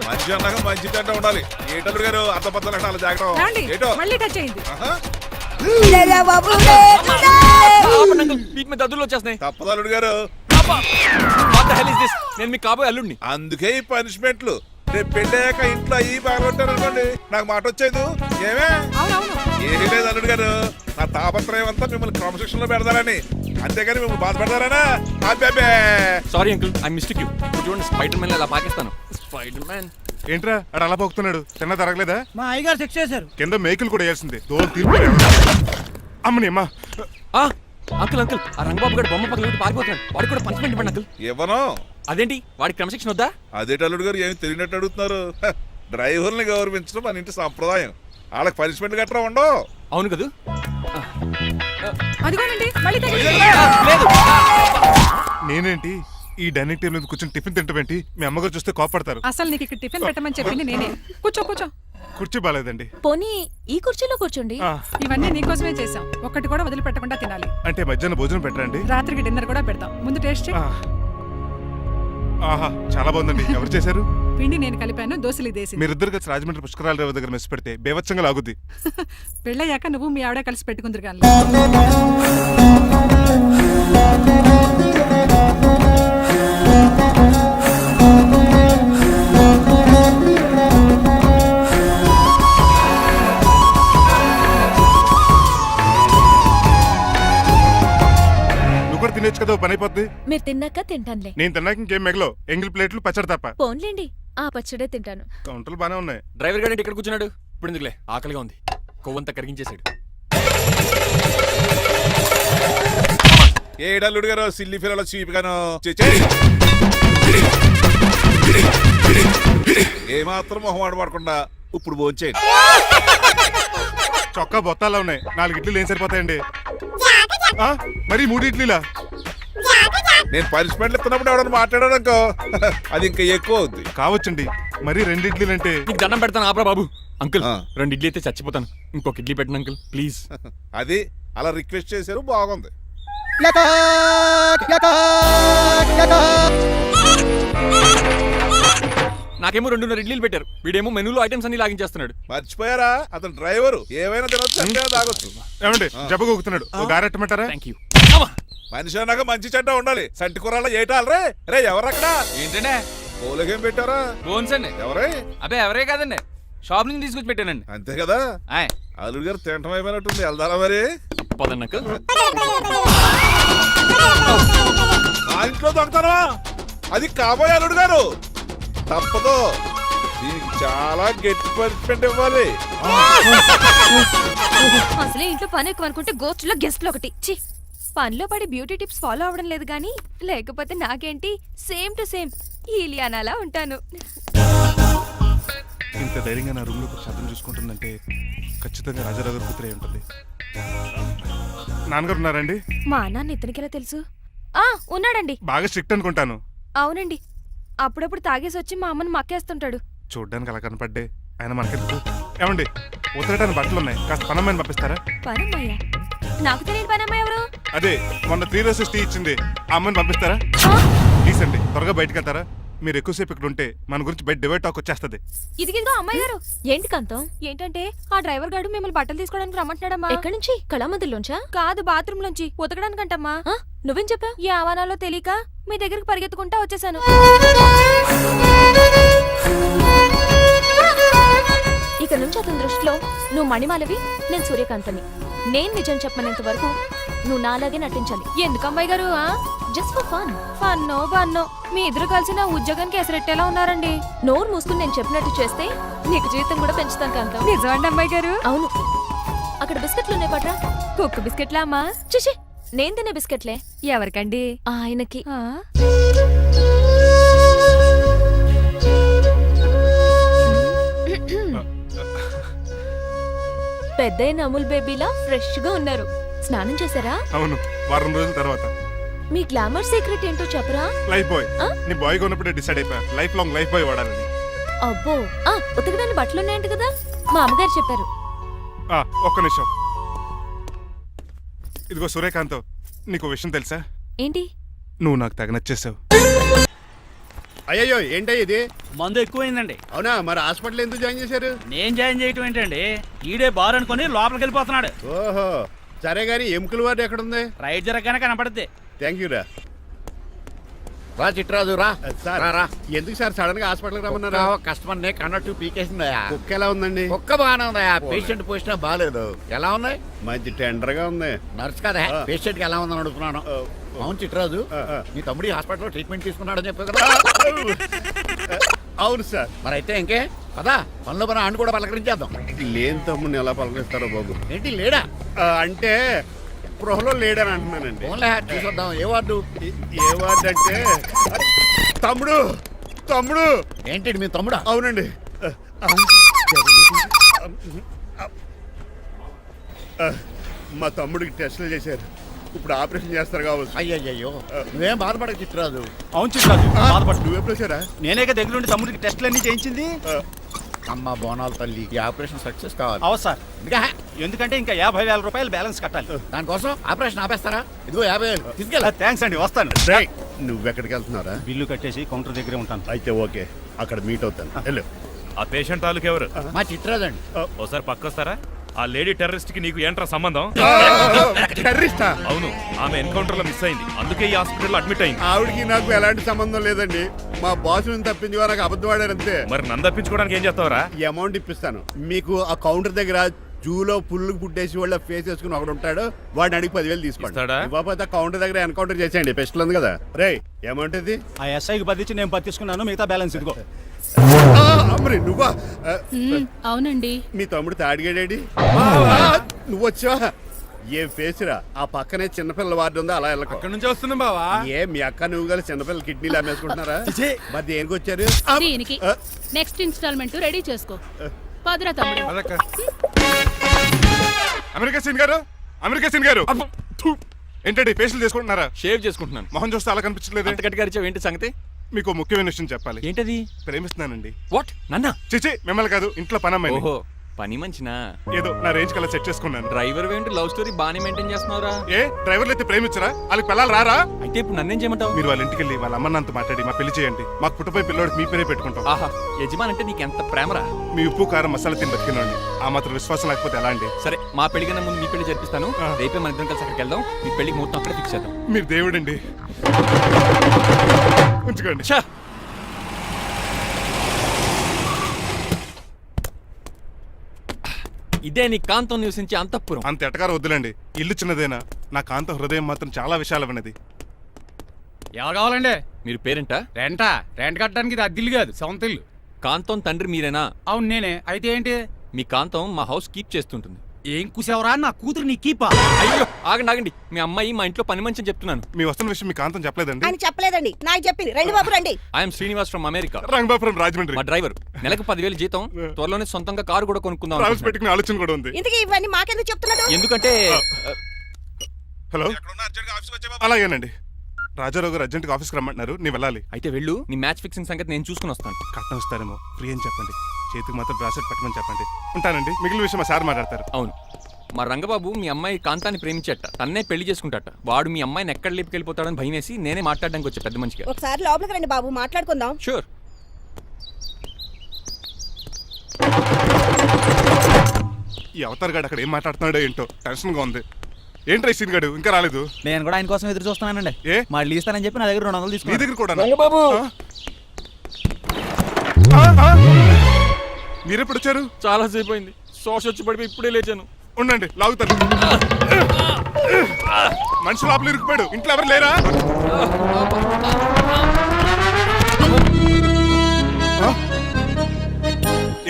మంచి అన్నాక మంచి కంటే ఉండాలి. ఏటల్లుడు గారు అర్థపత్రాలు అంటే అలా జాగ్రత్త. ఏటో మళ్ళీ టచ్ అయింది. వీటి మీద దద్దులు వచ్చేస్తున్నాయి. తప్పదు అల్లుడు గారు. నేను మీకు కాబోయే అల్లుడిని. అందుకే ఈ పనిష్మెంట్లు. రేపు పెళ్ళాక ఇంట్లో అయ్యి బాగుంటారు అనుకోండి, నాకు మాట వచ్చేది ఏమే? ఏమీ లేదు అల్లుడు గారు, నా తాపత్రయం అంతా మిమ్మల్ని క్రమశిక్షణ లో పెడతారని, అంతేగాని మిమ్మల్ని బాధ పెడతారనా? Sorry uncle, I mistake you. చూడండి, స్పైడర్ మ్యాన్ అలా పాకిస్తాను. స్పైడర్ మ్యాన్ ఏంట్రా అడు అలా పోతున్నాడు? తిన్నా తరగలేదా? మా అయ్యగారు సెక్స్ చేశారు. కింద మేకులు కూడా వేయాల్సిందే. దోలు తీర్పు. అమ్మని అమ్మా. అంకుల్ అంకుల్, ఆ రంగబాబు గారు బొమ్మ పక్కన పారిపోతున్నాడు. వాడికి కూడా పనిష్మెంట్ ఇవ్వండి అంకుల్. ఇవ్వను. అదేంటి, వాడికి క్రమశిక్షణ వద్దా? అదేటి అల్లుడు గారు, ఏమి తెలియనట్టు అడుగుతున్నారు? డ్రైవర్ని గౌరవించడం మన ఇంటి సంప్రదాయం. వాళ్ళకి పనిష్మెంట్ గట్రా ఉండవు. అవును కదా. అదిగోనండి, మళ్ళీ నేనేంటి ఈ డైనింగ్ టేబుల్ మీద కూర్చొని టిఫిన్ తింటామేంటి? మీ అమ్మగారు చూస్తే కోపడతారు. అసలు నీకు ఇక్కడ టిఫిన్ పెట్టమని చెప్పింది నేనే. కూర్చో కూర్చో. కుర్చీ బాలేదండి. పోనీ ఈ కుర్చీలో కూర్చోండి. ఇవన్నీ నీకోసమే చేసాం, ఒక్కటి కూడా వదిలిపెట్టకుండా తినాలి. అంటే మధ్యాహ్నం భోజనం పెట్టరండి? రాత్రికి డిన్నర్ కూడా పెడతాం. ముందు టేస్ట్. ఆహా, చాలా బాగుందండి. ఎవరు చేశారు? పిండి నేను కలిపాను, దోశలు ఇదేసి. మీరిద్దరు కలిసి రాజమండ్రి పుష్కరాల రేవు దగ్గర మెస్ పెడితే బేవచ్చంగా లాగుద్ది. పెళ్ళయ్యాక నువ్వు మీ ఆవిడ కలిసి పెట్టుకుందరు కానీ. నువ్వు కూడా తినేచ్చు కదా, పని అయిపోద్ది. మీరు తిన్నాక తింటానులే. నేను తిన్నాక ఇంకేం మిగలో ఎంగిల్ ప్లేట్లు పచ్చడి తప్ప. పోన్లేండి, ఆ పచ్చడే తింటాను. కౌంటర్లు బానే ఉన్నాయి. డ్రైవర్ గారు ఇక్కడ కూర్చున్నాడు. ఇప్పుడు ఎందుకులే, ఆకలిగా ఉంది. కొవ్వంతా కరిగించేశాడు. ఏడల్లుడు గారు సిల్లి ఫిల్లలో చీపిగాను ఏమాత్రం మొహమాట పడకుండా ఇప్పుడు భోంచేయండి. చొక్కా బొత్తాల్లో ఉన్నాయి. 4 ఇడ్లీలు ఏం సరిపోతాయండి? మరి 3 ఇడ్లీలా? నేను పనిష్మెంట్లు ఇస్తున్నప్పుడు ఎవడన్నా మాట్లాడాడు అనుకో అది ఇంకా ఎక్కువ అవుద్ది. కావచ్చండి, మరి 2 ఇడ్లీలు అంటే. నీకు దండం పెడతాను ఆపరా బాబు. అంకుల్ ఆ. 2 ఇడ్లీ అయితే చచ్చిపోతాను. ఇంకొక ఇడ్లీ పెట్టండి అంకుల్ ప్లీజ్. అది అలా రిక్వెస్ట్ చేశారు, బాగుంది. నాకేమో 2.5 ఇడ్లీలు పెట్టారు. వీడేమో మెనూలో ఐటమ్స్ అన్ని లాగించేస్తున్నాడు. మర్చిపోయారా, అతను డ్రైవరు. ఏమైనా తినొచ్చు, అంటే తాగొచ్చు. ఏమండి జబ్బగొక్కుతున్నాడు, ఓ గారెట్టమంటారా? Thank you. మనిషి అన్నాక మంచి చెడ్డ ఉండాలి. సంటి కూరలో ఏటాలరే. రే ఎవరక్కడ? ఏంటంటే పోలకేం పెట్టారా? బోన్స్ అండి. ఎవరే? అబ్బే ఎవరే కాదండి, షాప్ నుంచి తీసుకొచ్చి పెట్టానండి. అంతే కదా. ఆయ్ అల్లుడు గారు తింటం అయిపోయినట్టుంది. వెళ్దారా మరి? పదండి అంకుల్. మా ఇంట్లో దొంగతనా? అది కాబోయే అల్లుడు గారు. తప్పదు, దీనికి చాలా గట్టి పనిష్మెంట్ ఇవ్వాలి. అసలే ఇంట్లో పని ఎక్కువ అనుకుంటే గోస్ట్లో గెస్ట్లు ఒకటి. చి, పనిలో పడి బ్యూటీ టిప్స్ ఫాలో అవ్వడం లేదు కానీ, లేకపోతే నాకేంటి సేమ్ టు సేమ్ ఈలియానాలా ఉంటాను. ఇంత ధైర్యంగా నా రూమ్ లో శబ్దం చూసుకుంటుందంటే ఖచ్చితంగా రాజారావు గారు కూతురే ఉంటుంది. నాన్నగారు ఉన్నారండి? మా నాన్న ఇతనికెలా తెలుసు? ఉన్నాడండి. బాగా స్ట్రిక్ట్ అనుకుంటాను. అవునండి, అప్పుడప్పుడు తాగేసి వచ్చి మా అమ్మని మక్కేస్తుంటాడు. చూడ్డానికి అలా కనపడ్డే ఆయన మనకెందుకు? ఏమండి ఉతరటానికి బట్టలు ఉన్నాయి, కాస్త పనమ్మని పంపిస్తారా? పనమ్మయ్య? నాకు తెలియని పనమ్మ ఎవరు? అదే మొన్న 3 రోజెస్ టీ ఇచ్చింది, ఆ అమ్మని పంపిస్తారా? ప్లీజ్ అండి, త్వరగా బయటకు వెళ్తారా? మీరు ఎక్కువసేపు ఇక్కడ ఉంటే మన గురించి బయట డివైడ్ టాక్ వచ్చేస్తుంది. ఇదిగిదిగో అమ్మాయి గారు. ఏంటి కాంతం? ఏంటంటే ఆ డ్రైవర్ గారు మిమ్మల్ని బట్టలు తీసుకోవడానికి రమ్మంటున్నాడమ్మా. ఎక్కడి నుంచి? కళామందిలోంచా? కాదు, బాత్రూమ్ లోంచి ఉతకడానికంటమ్మా. నువ్వేం చెప్పావు? ఈ ఆవానాలో తెలియక మీ దగ్గరికి పరిగెత్తుకుంటా వచ్చేసాను. ఇక నుంచి అతని దృష్టిలో నువ్వు మణిమాలవి, నేను సూర్యకాంతని. నేను నిజం చెప్పనంత వరకు నువ్వు నాలాగే నటించాలి. ఎందుకు అమ్మాయి గారు? Just for fun. ఫన్నో బన్నో మీ ఇద్దరు కలిసి నా ఉద్యోగానికి ఎసరెట్టేలా ఉన్నారండి. నోరు మూసుకుని నేను చెప్పినట్టు చేస్తే నీకు జీతం కూడా పెంచుతాను కాంతం. నిజమండి అమ్మాయి గారు? అవును. అక్కడ బిస్కెట్లు ఉన్నాయి పట్రా. కుక్క బిస్కెట్లా అమ్మా? చూసి నేను తినే బిస్కెట్లే. ఎవరికండి? ఆయనకి. పెద్దయిన అమూల్ బేబీలా ఫ్రెష్ గా ఉన్నారు. స్నానం చేశారా? అవును, వారం రోజుల తర్వాత. మీ గ్లామర్ సీక్రెట్ ఏంటో చెప్పరా? Lifebuoy. నీ బాయ్ కొన్నప్పుడే డిసైడ్ అయిపోయా లైఫ్ లాంగ్ లైఫ్ బాయ్ వాడాలని. అబ్బో, ఉతకడానికి బట్టలు ఉన్నాయంట కదా, మా అమ్మగారు చెప్పారు. ఒక్క నిమిషం. ఇదిగో సూర్యకాంత్, నీకు విషయం తెలుసా? ఏంటి? నువ్వు నాకు తెగ నచ్చేసావు. అయ్యో ఏంటో ఇది? మందు ఎక్కువైందండి. అవునా, మరి హాస్పిటల్ ఎందుకు జాయిన్ చేశారు? నేను జాయిన్ చేయటం ఏంటండి, ఈడే బార్ అనుకుని లోపలికి వెళ్ళిపోతున్నాడు. ఓహో, సరే గాని ఎముకల వార్డు ఎక్కడుంది? రైట్ జరగగానే కనపడుద్ది. థ్యాంక్ యూ రా. రా చిట్రాజు రా. సార్ రా. ఎందుకు సార్ సడన్ గా హాస్పిటల్ రమ్మన్నారా? కస్టమర్ నే కన్నట్టు పీకేసిందయా. కుక్క ఎలా ఉందండి? ఒక్క బాగానే ఉందయా, పేషెంట్ పొజిషన్ బాగాలేదు. ఎలా ఉన్నాయి? మంచి టెండర్ గా ఉంది. నర్స్ కదా, పేషెంట్ కి ఎలా ఉందని అడుగుతున్నాను. అవును చిట్రాజు, నీ తమ్ముడి హాస్పిటల్లో ట్రీట్మెంట్ తీసుకున్నాడని చెప్పావు కదా? అవును సార్. మరి అయితే ఇంకే కదా, పనిలో పని ఆయన కూడా పలకరించేద్దాం. లేని తమ్ముడిని ఎలా పలకరిస్తారో బాబు. ఏంటి లేడా? అంటే గృహలో లేడని అంటున్నానండి. ఓన్లీ చూసొద్దాం. ఏ వార్డు? ఏ వార్డు అంటే తమ్ముడు. తమ్ముడు ఏంటి మీ తమ్ముడా? అవునండి. మా తమ్ముడికి టెస్టులు చేశారు, ఇప్పుడు ఆపరేషన్ చేస్తారు కావచ్చు. అయ్యయ్యో, నువ్వేం బాధపడక చిట్రాజు. అవును చిట్రాజు, బాధపడు. నువ్వు ఎప్పుడు వచ్చారా? నేనేక దగ్గరుండి తమ్ముడికి టెస్టులన్నీ చేయించింది. అమ్మ బోనాల తల్లి, ఈ ఆపరేషన్ సక్సెస్ కావాలి. అవు సార్, ఇంకా ఎందుకంటే ఇంకా 50,000 రూపాయలు బ్యాలెన్స్ కట్టాలి. దానికోసం ఆపరేషన్ ఆపేస్తారా? ఇదిగో 50,000 తీసుకెళ్ళా. థ్యాంక్స్ అండి, వస్తాను. నువ్వెక్కడికి వెళ్తున్నారా? బిల్లు కట్టేసి కౌంటర్ దగ్గరే ఉంటాను. అయితే ఓకే, అక్కడ మీట్ అవుతాను. వెళ్ళు. ఆ పేషెంట్ తాలూకు ఎవరు? మా చిట్రాజు అండి. ఓసారి పక్కొస్తారా? ఆ లేడీ టెర్రరిస్ట్ కి నీకు ఏంట్రా సంబంధం? టెర్రరిస్టా? అవును, ఆమె ఎన్కౌంటర్ లో మిస్ అయింది, అందుకే ఈ హాస్పిటల్ అడ్మిట్ అయింది. ఆవిడకి నాకు ఎలాంటి సంబంధం లేదండి. మా బాస్ ని తప్పించుకో నాకు అబద్ధం ఆడారు అంతే. మరి నన్ను తప్పించుకోవడానికి ఏం చేస్తావరా? ఈ అమౌంట్ ఇప్పిస్తాను మీకు. ఆ కౌంటర్ దగ్గర జూలో పుల్లు పుట్టేసి వాళ్ళ ఫేస్ వేసుకుని ఒకడు ఉంటాడు, వాడిని అడిగి 10,000 తీసుకోండి. ఇవ్వకపోతే కౌంటర్ దగ్గర ఎన్కౌంటర్ చేసేయండి, పెస్టల్ ఉంది కదా. రే ఏమంటుంది? ఆ ఎస్ఐకి బదిలించి నేను పత్తిసుకున్నాను, మిగతా బ్యాలెన్స్ ఇదిగో. అమ్మరి నువ్వా? అవునండి. మీ తమ్ముడు తాడిగాడేడి? నువ్వు వచ్చావా? ఏం ఫేస్ రా, ఆ పక్కనే చిన్నపిల్లల వార్డు ఉందా, అలా వెళ్ళకు. అక్కడ నుంచి వస్తున్నాం బావా. ఏ మీ అక్క నువ్వు గల చిన్నపిల్లల కిడ్నీలు అమ్మేసుకుంటున్నారా? మరి దేనికి వచ్చారు? దీనికి నెక్స్ట్ ఇన్స్టాల్మెంట్ రెడీ చేసుకో. పదరా తమ్ముడు. అమెరికా సీన్ గారు, అమెరికా సీన్ గారు, ఏంటండి ఫేషియల్ చేసుకుంటున్నారా? షేవ్ చేసుకుంటున్నాను. మొహం చూస్తే అలా కనిపించలేదు. అంత గట్టిగా అరిచావు, ఏంటి సంగతి? మీకు ముఖ్యమైన విషయం చెప్పాలి. ఏంటది? ప్రేమిస్తున్నానండి. వాట్? నన్నా? చిచి మిమ్మల్ని కాదు, ఇంట్లో పని అమ్మాయి. ఓహో, పని మంచినా? ఏదో నా రేంజ్ కల్లా సెట్ చేసుకున్నాను. డ్రైవర్ ఏంటి లవ్ స్టోరీ బానే మెయింటైన్ చేస్తున్నావురా? ఏ డ్రైవర్లు అయితే ప్రేమించరా? వాళ్ళకి పిల్లలు రారా? అయితే ఇప్పుడు నన్నేం చేయమంటావు? మీరు వాళ్ళ ఇంటికి వెళ్ళి వాళ్ళ అమ్మన్నంత మాట్లాడి మా పెళ్లి చేయండి. మాకు పుట్టపోయి పిల్లోడికి మీ పేరే పెట్టుకుంటాం. ఆహా, యజమాన్ అంటే నీకు ఎంత ప్రేమరా? మీ ఉప్పు కారం మసాలా తిని బతికినండి. ఆ మాత్రం విశ్వాసం లేకపోతే ఎలా అండి? సరే, మా పెళ్లి కన్నా ముందు మీ పెళ్లి జరిపిస్తాను. రేపే మన ఇద్దరం కలిసి అక్కడికి వెళ్దాం. మీ పెళ్లికి మొత్తం అక్కడే ఫిక్స్ చేద్దాం. మీరు దేవుడండి. ఉంచుకోండి. ఇదే నీ కాంతం నివసించే అంతఃపురం. అంత ఎటకారం వద్దులండి. ఇల్లు చిన్నదేనా, నా కాంత హృదయం మాత్రం చాలా విశాలమైనది. ఎవరు కావాలండి? మీరు పేరెంటా? రెంటా? రెంట్ కట్టడానికి ఇది అద్దిల్లు కాదు, సొంత ఇల్లు. కాంతం తండ్రి మీరేనా? అవును నేనే. అయితే ఏంటి? మీ కాంతం మా హౌస్ కీప్ చేస్తుంటుంది. ఏం కూసావరా? నా కూతురు నీ కీపా? అయ్యో ఆగండి ఆగండి, మీ అమ్మాయి మా ఇంట్లో పని మంచి చెప్తున్నాను. మీ వస్తున్న విషయం మీ కాంతం చెప్పలేదండి? అని చెప్పలేదండి, నాకు చెప్పింది. రండి బాబు రండి. I'm Srinivas from America. Rangabapuram Rajahmundry. మా డ్రైవర్. నెలకు 10,000 జీతం. త్వరలోనే సొంతంగా కారు కూడా కొనుక్కుందాం. ట్రావెల్స్ పెట్టుకునే ఆలోచన కూడా ఉంది. ఇంతకీ ఇవన్నీ మాకెందుకు చెప్తున్నాడు? ఎందుకంటే హలో, అలాగేనండి. రాజారావు గారు అర్జెంట్గా ఆఫీస్కి రమ్మంటున్నారు, నీ వెళ్ళాలి. అయితే వెళ్ళు, నీ మ్యాచ్ ఫిక్సింగ్ సంగతి నేను చూసుకుని వస్తాను. కట్నం ఇస్తారేమో, ఫ్రీ అని చెప్పండి. చేతికి మాత్రం బ్రాసెట్ పెట్టమని చెప్పండి. ఉంటానండి. మిగిలిన విషయం మా సార్ మాట్లాడతారు. అవును, మా రంగబాబు మీ అమ్మాయి కాంతాన్ని ప్రేమించట, తన్నే పెళ్లి చేసుకుంటాట. వాడు మీ అమ్మాయిని ఎక్కడ లేపుకెళ్ళిపోతాడని భయం వేసి నేనే మాట్లాడడానికి వచ్చా పెద్ద మనిషిగా. ఒకసారి లోపలికి రండి బాబు, మాట్లాడుకుందాం. షూర్. ఈ అవతార్ గాడు అక్కడ ఏం మాట్లాడుతున్నాడో ఏంటో టెన్షన్గా ఉంది. ఏంట్రా సీన్ గాడు ఇంకా రాలేదు? నేను కూడా ఆయన కోసం ఎదురు చూస్తున్నానండి. ఏ మళ్ళీ ఇస్తానని చెప్పి నా దగ్గర 200 నీ తీసుకుని. దగ్గర కూడా రంగబాబు మీరెప్పుడు వచ్చారు? చాలా సేపు అయింది. శోష వచ్చి పడిపోయి ఇప్పుడే లేచాను. ఉండండి లాగుతాను. మనిషి లోపల ఇరుక్కుపోయాడు. ఇంట్లో ఎవరు లేరా?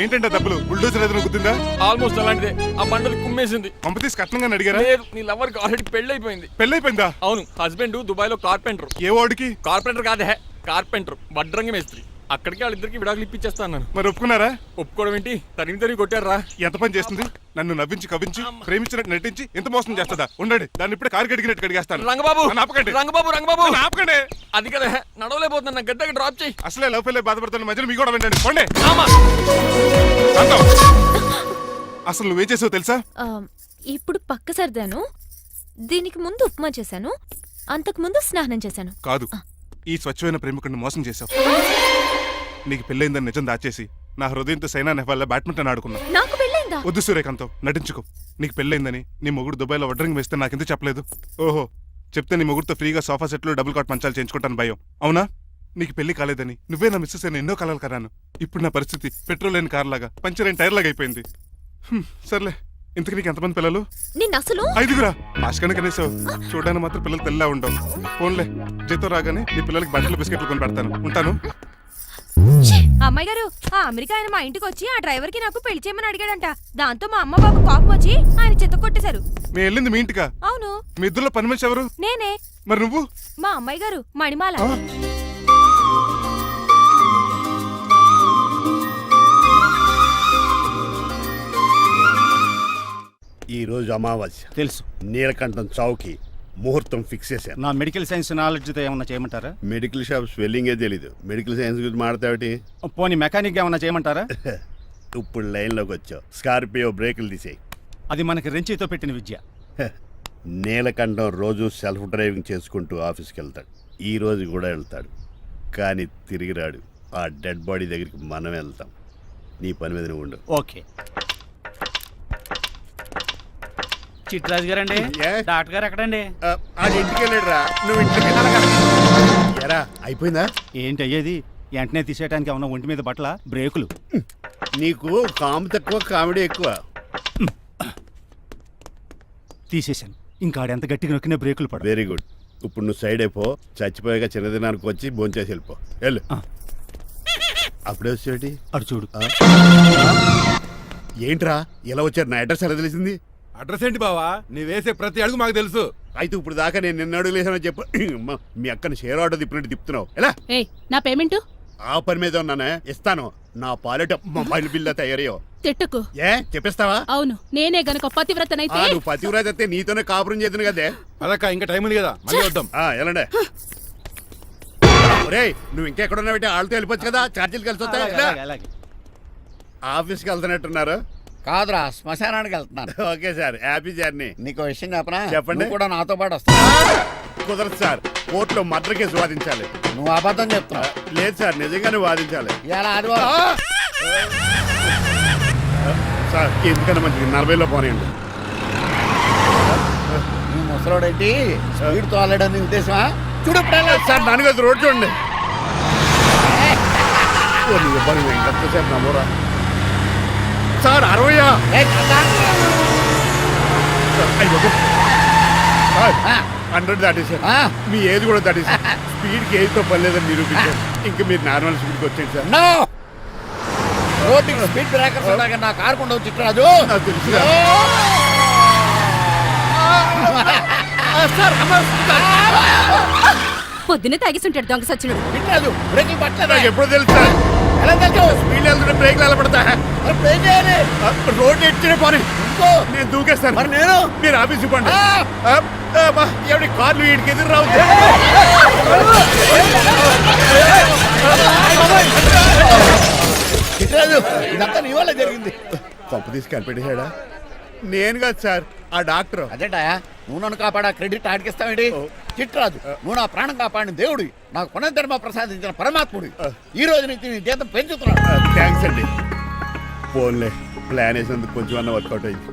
ఏంటంటే డబ్బులు బుల్డోజర్ ఏదైనా గుద్దిందా? ఆల్మోస్ట్ అలాంటిదే. ఆ బండలు కుమ్మేసింది. పంప తీసి కట్నంగా అడిగారా? లేదు, నీ లవర్ కి ఆల్రెడీ పెళ్లి అయిపోయింది. పెళ్ళైపోయిందా? అవును, హస్బెండ్ దుబాయ్ లో కార్పెంటర్. ఏ వాడికి? కార్పెంటర్ కాదే, కార్పెంటర్. వడ్రంగి మేస్త్రి. అక్కడికి వాళ్ళిద్దరికి విడాకులు ఇప్పించేస్తాను. మరి ఒప్పుకున్నారా? ఒప్పుకోవడం ఏంటి, తరిమి కొట్టారా. ఎంత పని చేస్తుంది? నన్ను నవ్వించి కవ్వించి ప్రేమించినట్టు నటించి ఎంత మోసం చేస్తుందా? ఉండండి, దాన్ని ఇప్పుడే కారు కడిగినట్టు కడిగేస్తాను. రంగబాబు నన్ను ఆపకండి. రంగబాబు రంగబాబు ఆపకండి. అది కదా, నడవలేకపోతున్నా, నా గడ్డకి డ్రాప్ చేయి. అసలే లవ్ ఫెయిల్ బాధపడుతున్న మధ్యలో మీ కూడా వింటండి. పోండి. ఆమా. శాంతం. అసలు నువ్వేం చేసావు తెలుసా? ఇప్పుడు పక్క సర్దాను. దీనికి ముందు ఉప్మా చేశాను, అంతకు ముందు స్నానం చేశాను. కాదు, ఈ స్వచ్ఛమైన ప్రేమికుడిని మోసం చేశావు. నీకు పెళ్ళైందని నిజం దాచేసి నా హృదయంతో సైనా నెహ్వాల్ బ్యాడ్మింటన్ ఆడుకున్నా. నాకు పెళ్ళైందా? వద్దు సూర్యకాంతం, నటించుకో. నీకు పెళ్ళైందని నీ మొగుడు దుబాయ్లో వడ్రింగ్ వేస్తే నాకెందుకు చెప్పలేదు? ఓహో, చెప్తే నీ మొగుడుతో ఫ్రీగా సోఫా సెట్లు డబుల్ కాట్ మంచాలు చేయించుకుంటాను భయం. అవునా? నీకు పెళ్లి కాలేదని నువ్వే నా మిస్సెస్ అని ఎన్నో కలలు కరాను. ఇప్పుడు నా పరిస్థితి పెట్రోల్ లేని కార్ లాగా, పంచర్ అయిన టైర్ లాగా అయిపోయింది. సర్లే, ఇంతకు నీకు ఎంతమంది పిల్లలు? నిన్న అసలు 5గురా. ఆశకన కనీసం చూడడానికి మాత్రం పిల్లలు తెల్లా ఉండవు. ఫోన్లే, జీతం రాగానే నీ పిల్లలకి బట్టలు బిస్కెట్లు కొని పెడతాను. ఉంటాను. అమ్మాయి గారు, ఆ అమెరికా ఆయన మా ఇంటికి వచ్చి ఆ డ్రైవర్ కి నాకు పెళ్లి చేయమని అడిగాడంట. దాంతో మా అమ్మ బాబు కోపం వచ్చి ఆయన చెత్త కొట్టేశారు. నేను వెళ్ళింది మీ ఇంటికా? అవును. మీ ఇద్దరులో పని మనిషి ఎవరు? నేనే. మరి నువ్వు? మా అమ్మాయి గారు మణిమాల. ఈ రోజు అమావాస్య తెలుసు. నీలకంఠం చౌకి ముహూర్తం ఫిక్స్ చేశాను. నా మెడికల్ సైన్స్ నాలెడ్జ్తో ఏమన్నా చేయమంటారా? మెడికల్ షాప్ స్వెల్లింగే తెలీదు, మెడికల్ సైన్స్ గురించి మాట్లాడతావిటి? పోనీ మెకానిక్ ఏమన్నా చేయమంటారా? ఇప్పుడు లైన్లోకి వచ్చావు. స్కార్పియో బ్రేకులు తీసేయి. అది మనకి రెంచితో పెట్టిన విద్య. నీలకంఠం రోజు సెల్ఫ్ డ్రైవింగ్ చేసుకుంటూ ఆఫీస్కి వెళ్తాడు. ఈ రోజు కూడా వెళ్తాడు, కానీ తిరిగి రాడు. ఆ డెడ్ బాడీ దగ్గరికి మనం వెళ్తాం. నీ పని మీద నువ్వు ఉండు. ఓకే. చిట్రాజు గారండి, డాక్టర్ గారు ఎక్కడండి? అది ఇంటికి వెళ్ళాడు రా, నువ్వు ఇంటికి ఎరా. అయిపోయిందా? ఏంటి అయ్యేది? వెంటనే తీసేయడానికి ఏమన్నా ఒంటి మీద బట్టల బ్రేకులు? నీకు కాము తక్కువ, కామెడీ ఎక్కువ. తీసేశాను. ఇంకా ఆడు ఎంత గట్టిగా నొక్కినా బ్రేకులు పడ. Very good. ఇప్పుడు నువ్వు సైడ్ అయిపో, చచ్చిపోయాక చిన్నదినానికి వచ్చి భోంచేసి వెళ్ళిపో. వెళ్ళు. అప్పుడే వచ్చేటి అటు చూడు. ఏంట్రా ఇలా వచ్చారు? నా అడ్రస్ ఎలా తెలిసింది? అడ్రస్ ఏంటి బావా? నీ వేసే ప్రతి అడుగు మాకు తెలుసు. అయితే ఇప్పుడు దాకా నేను నిన్న అడుగులేసానని చెప్పు. అమ్మా, మీ అక్కని షేర్ ఆర్డర్ తిప్పినట్టు తిప్పుతున్నావు. ఎలా? నా పేమెంట్ ఆ పని మీద ఉన్నానే, ఇస్తాను. నా పాలెట మొబైల్ బిల్లా తయారయ్యో. తిట్టుకు. ఏ చెప్పిస్తావా? అవును, నేనే గనక పతివ్రతనైతే నువ్వు పతివ్రత అయితే నీతోనే కాపురం చేతును కదే. అదక్క ఇంకా టైం ఉంది కదా, మళ్ళీ వద్దాం. ఎలాండే ఒరేయ్, నువ్వు ఇంకెక్కడున్నా పెట్టి వాళ్ళతో వెళ్ళిపోవచ్చు కదా, ఛార్జీలు కలిసి వస్తాయి. ఆఫీస్కి వెళ్తున్నట్టున్నారు? కాదురా, శ్మశానానికి వెళ్తున్నాను. Okay sir, happy journey. నీకు విషయం చెప్పనా? చెప్పండి. నువ్వు కూడా నాతో పాటు వస్తా. కుదరదు సార్, కోర్టులో మర్డర్ కేసు వాదించాలి. నువ్వు అబద్ధం చెప్తున్నావు. లేదు సార్, నిజంగానే వాదించాలి. ఇలా ఆదివారం సార్ ఎందుకన్నా మంచిది 40లో పోనీయండి. నువ్వు ముసలోడేంటి స్పీడ్ తోలడని ఉద్దేశమా? చూడు సార్ నాన్నగారు రోడ్ చూడండి. ఎంతసేపు నమ్మరా సార్? 60 100 దాటేశారు. మీ ఏది కూడా దాటేశారు. స్పీడ్కి ఏదితో పని లేదని నిరూపించారు. ఇంకా మీరు నార్మల్ స్పీడ్కి వచ్చేది సార్. రోడ్డుకి స్పీడ్ బ్రేకర్స్ ఉండగా నా కారు కొండ చిట్టరాజు. నాకు తెలుసు పొద్దునే తాగిస్తుంటాడు దొంగ సచ్చినుడు. చిట్టరాజు బ్రేకింగ్ పట్టలేదు. నాకు ఎప్పుడు తెలుసు సార్? ఎలా తెలుసు? స్పీడ్ వెళ్తుంటే బ్రేక్లు ఎలా పడతా? బ్రేక్ చేయాలి. రోడ్డు ఎచ్చిన పోనీ నేను దూకేస్తాను. మరి నేను? మీరు ఆఫీస్ ఇవ్వండి. ఎవరి కార్లు వీటికి ఎదురు రావు. చిట్టరాజు ఇదంతా నీ వల్ల జరిగింది. తప్పు తీసి కనిపెట్టేశాడా? నేను కాదు సార్, ఆ డాక్టర్. అదేంటా నువ్వు నన్ను కాపాడా క్రెడిట్ ఆడికిస్తావేంటి? చిట్టరాజు, నువ్వు నా ప్రాణం కాపాడిన దేవుడి, నాకు పునర్ధర్మ ప్రసాదించిన పరమాత్ముడి. ఈ రోజు నుంచి నీ జీతం పెంచుతున్నాను. థ్యాంక్స్ అండి. ఫోన్లే, ప్లాన్ వేసినందుకు కొంచెం అన్న వర్కౌట్ అయింది.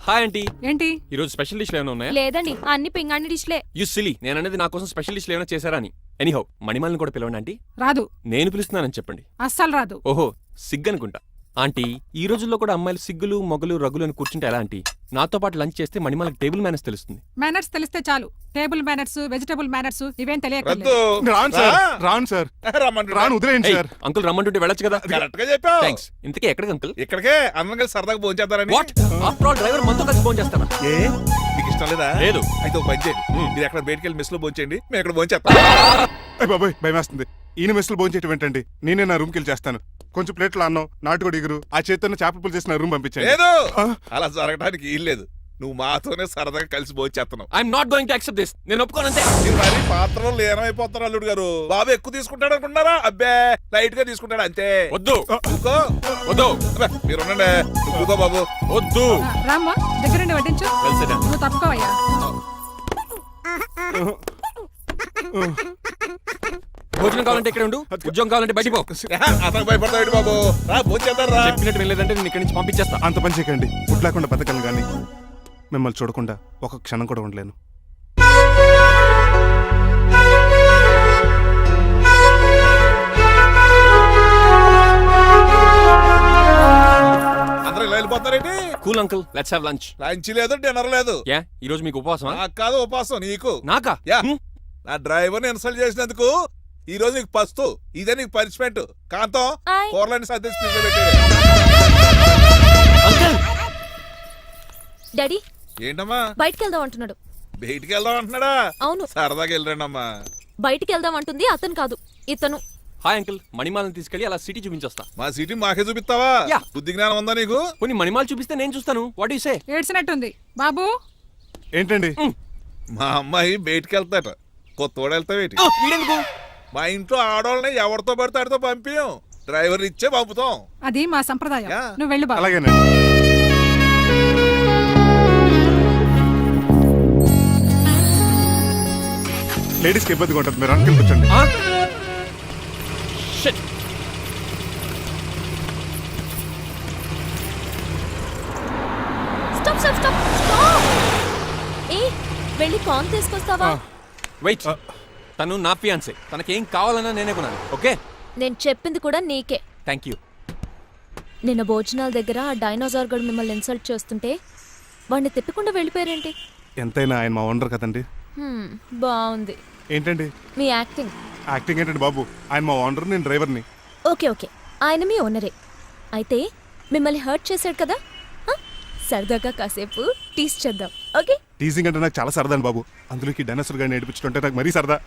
Hi aunty. ఏంటి ఈ రోజు స్పెషల్ డిష్లు ఏమైనా ఉన్నాయా? లేదండి, అన్ని పింగాణి డిష్లే. యు సిలీ, నేను అనేది నా కోసం స్పెషల్ డిష్లు ఏమైనా చేశారా అని. ఎనీహౌ, మణిమాలని కూడా పిలవండి ఆంటీ. రాదు, నేను పిలుస్తున్నానని చెప్పండి. అస్సలు రాదు. ఓహో, సిగ్గనుకుంటా. ఆంటీ, ఈ రోజుల్లో కూడా అమ్మాయిలు సిగ్గులు మొగలు రగులు అని కూర్చుంటే ఎలా ఆంటీ? నాతో పాటు లంచ్ చేస్తే మణిమాలకి టేబుల్ మేనేజ్ తెలుస్తుంది. మేనర్స్ తెలిస్తే చాలు. టేబుల్ మేనర్స్, వెజిటబుల్ మేనర్స్ ఇవేం తెలియదు. రాను సార్, రాను సార్, రాను, వదిలేయండి సార్. అంకుల్ రమ్మంటుంటే వెళ్ళొచ్చు కదా. కరెక్ట్ గా చెప్పావు. థ్యాంక్స్. ఇంతకీ ఎక్కడికి అంకుల్? ఇక్కడికే అందరం కలిసి సరదాగా భోంచేద్దారని. వాట్? ఆఫ్టర్ ఆల్ డ్రైవర్ మనతో కలిసి ఫోన్ చేస్తాను. ఏ మీకు ఇష్టం లేదా? లేదు. అయితే ఒక పని చేయండి, మీరు ఎక్కడ బయటికి వెళ్ళి మెస్ లో భోంచేయండి, మేము ఎక్కడ భోంచేస్తాం. బాబాయ్ భయం వేస్తుంది. ఈయన మెస్సులు భోంచేయటం ఏంటండి? నేనే నా రూమ్కి వెళ్ళి చేస్తాను. కొంచెం ప్లేట్లో అన్నం, నాటుకోడి ఇగురు, ఆ చేతితో చేపల పులుసు చేసి నా రూమ్ పంపించండి. లేదు, అలా జరగడానికి ఏం లేదు. నువ్వు మాతోనే సరదాగా కలిసి భోంచేస్తున్నావు. I'm not going to accept this. నేను ఒప్పుకోనంతే. మీరు మరి పాత్రలో లీనమైపోతారు అల్లుడు గారు. బాబు ఎక్కువ తీసుకుంటాడు అనుకుంటున్నారా? అబ్బే, లైట్ గా తీసుకుంటాడు అంతే. వద్దు ఊకో. వద్దు. అబ్బే, మీరు ఉండండి. ఊకో బాబు. వద్దు. రామ్మా, దగ్గరుండి వడ్డించు. కలిసేదా? నువ్వు తప్పుకోవయ్యా. భోజనం కావాలంటే ఇక్కడ ఉండు, ఉద్యోగం కావాలంటే బయటికి పో. అతను భయపడతాడు బాబు. రా భోంచేద్దాం రా. చెప్పినట్టు వెళ్ళలేదంటే నేను ఇక్కడి నుంచి పంపించేస్తా. అంత పని చేయకండి. ఫుడ్ లేకుండా బతకను కానీ మిమ్మల్ని చూడకుండా ఒక క్షణం కూడా ఉండలేను. అందరూ ఇలా వెళ్ళిపోతారేంటి? Cool uncle, let's have lunch. Lunch లేదు, డిన్నర్ లేదు. యా, ఈ రోజు మీకు ఉపవాసమా? నాకు కాదు ఉపవాసం, నీకు. నాకా? యా, నా డ్రైవర్ని ఇన్సల్ట్ చేసినందుకు ఈ రోజు నీకు పస్తు. ఇదే నీకు పనిష్మెంట్. కాంతం, ఆయ్. కూరలని సర్ది స్పీడ్ లో పెట్టేది. అంకుల్, డాడీ ఏంటమ్మా బయటికి వెళ్దాం అంటున్నాడు. బయటికి వెళ్దాం అంటున్నాడా? అవును, సరదాగా వెళ్ళరండి అమ్మా. బయటికి వెళ్దాం అంటుంది అతను కాదు, ఇతను. Hi uncle. మణిమాలని తీసుకెళ్లి అలా సిటీ చూపించొస్తా. మా సిటీ మాకే చూపిస్తావా? యా. బుద్ధి జ్ఞానం ఉందా నీకు? కొన్ని మణిమాలు చూపిస్తే నేను చూస్తాను. What you say? ఏడ్చినట్టుంది బాబు. ఏంటండి? మా అమ్మాయి బయటికి వెళ్తాట. కొత్తవాడు వెళ్తావేటి? వీడెందుకు? మా ఇంట్లో ఆడవాళ్ళని ఎవరితో పడితే ఆడితో పంపించాం. డ్రైవర్ ఇచ్చే పంపుతాం. అది మా సంప్రదాయం. యా. నువ్వు వెళ్ళు బాబు. అలాగేనండి. లేడీస్కి ఇబ్బందిగా ఉంటుంది, మీరు అంకుల్ కూర్చోండి. Shit. Stop stop stop stop. ఏ వెళ్ళి కాన్ తీసుకొస్తావా? వెయిట్. తను నా ఫియాన్సే. తనకేం కావాలన్నా నేనే కొనాలి. ఓకే? నేను చెప్పింది కూడా నీకే. Thank you. నిన్న భోజనాల దగ్గర ఆ డైనోసార్ గడు మిమ్మల్ని ఇన్సల్ట్ చేస్తుంటే వాడిని తిప్పకుండా వెళ్ళిపోయారేంటి? ఎంతైనా ఆయన మా ఓనర్ కదండి. బాగుంది ఏంటండి మీ యాక్టింగ్. యాక్టింగ్ ఏంటండి బాబు? ఆయన మా ఓనర్, నేను డ్రైవర్ని. ఓకే ఓకే, ఆయన మీ ఓనరే అయితే మిమ్మల్ని హర్ట్ చేశాడు కదా, సరదాగా కాసేపు టీస్ చేద్దాం. ఓకే? టీజింగ్ అంటే నాకు చాలా సరదా అండి బాబు. అందులోకి డైనోసార్ గారిని ఏడిపించుకుంటే నాకు మరీ సరదా.